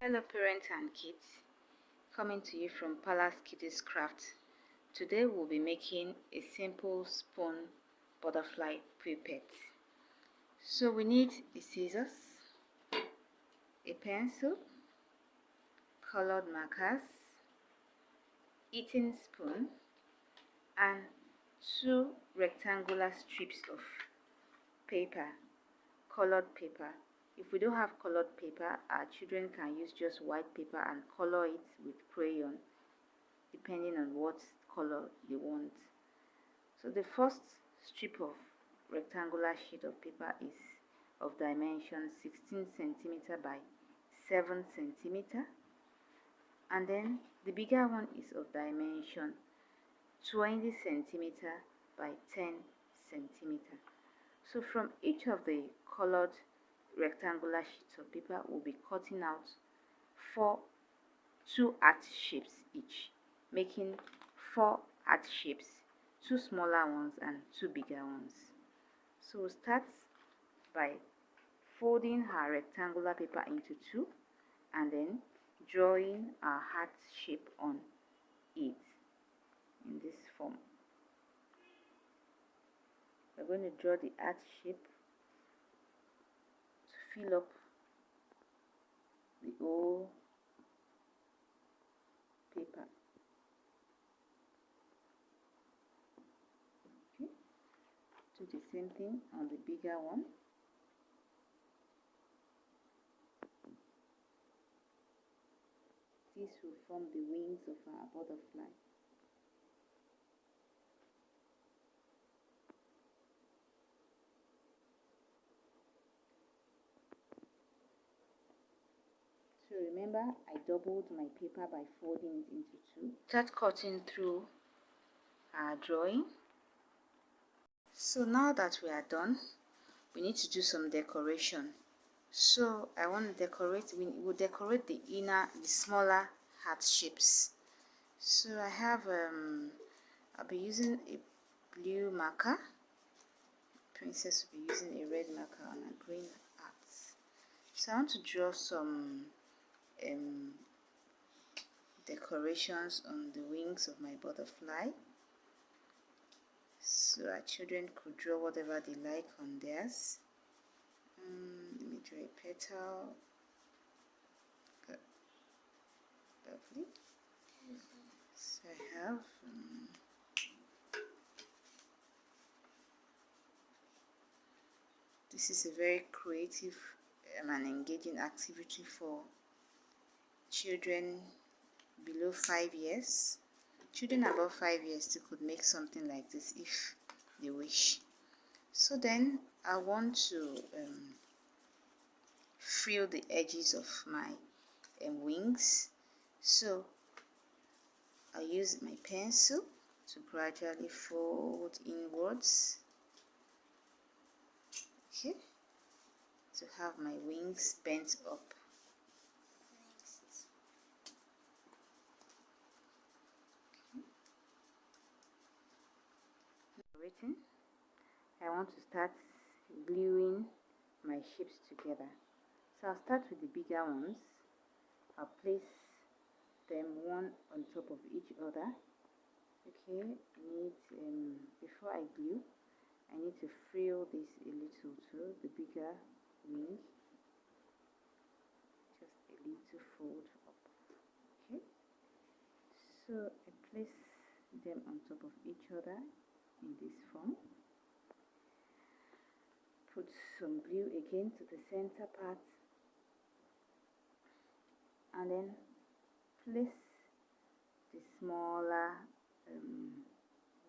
Hello parents and kids, coming to you from Palace Kiddies Craft. Today we'll be making a simple spoon butterfly puppet. So we need the scissors, a pencil, colored markers, eating spoon, and two rectangular strips of paper, colored paper. If we don't have colored paper, our children can use just white paper and color it with crayon, depending on what color they want. So the first strip of rectangular sheet of paper is of dimension 16 centimeter by 7 centimeter, and then the bigger one is of dimension 20 centimeter by 10 centimeter. So from each of the colored rectangular sheets of paper, we'll be cutting out two heart shapes each, making 4 heart shapes, 2 smaller ones and 2 bigger ones. So we'll start by folding our rectangular paper into 2 and then drawing our heart shape on it in this form. We're going to draw the heart shape to fill up the whole paper. Okay, do the same thing on the bigger one. This will form the wings of our butterfly. So remember, I doubled my paper by folding it into 2. Start cutting through our drawing. So now that we are done, we need to do some decoration. So I want to decorate, we will decorate the smaller heart shapes. So I have, I'll be using a blue marker. Princess will be using a red marker and a green heart. So I want to draw some decorations on the wings of my butterfly. So our children could draw whatever they like on theirs. Let me draw a petal. Lovely. So I have this is a very creative and engaging activity for children below 5 years. Children above 5 years too could make something like this if they wish. So then I want to frill the edges of my wings. So I'll use my pencil to gradually fold inwards, okay, to have my wings bent up. Written, I want to start gluing my shapes together. So I'll start with the bigger ones. I'll place them one on top of each other. Okay, before I glue, I need to frill this a little too, the bigger wing, just a little fold up. Okay, so I place them on top of each other in this form. Put some glue again to the center part and then place the smaller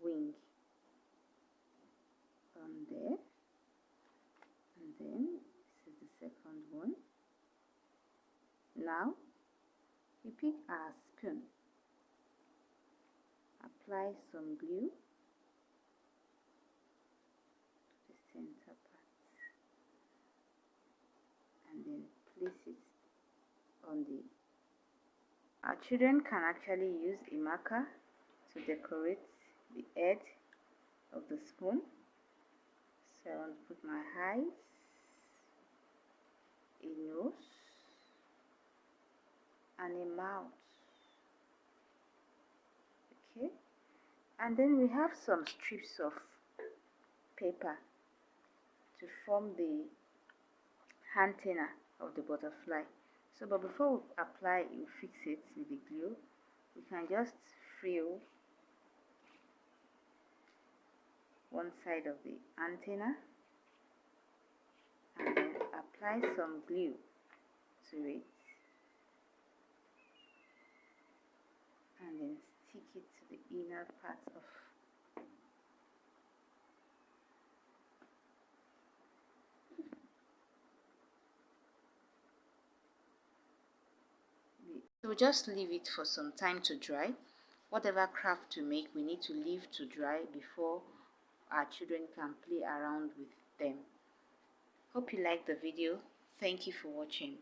wing on there, and then this is the second one. Now we pick our spoon, apply some glue to the center part and then place it on the. Our children can actually use a marker to decorate the head of the spoon. So I want to put my eyes, a nose, and a mouth. Okay, and then we have some strips of paper to form the antenna of the butterfly. So but before we apply, you fix it with the glue, we can just frill one side of the antenna and then apply some glue to it and then stick it to the inner part of so just leave it for some time to dry. Whatever craft to make, we need to leave to dry before our children can play around with them. Hope you liked the video. Thank you for watching.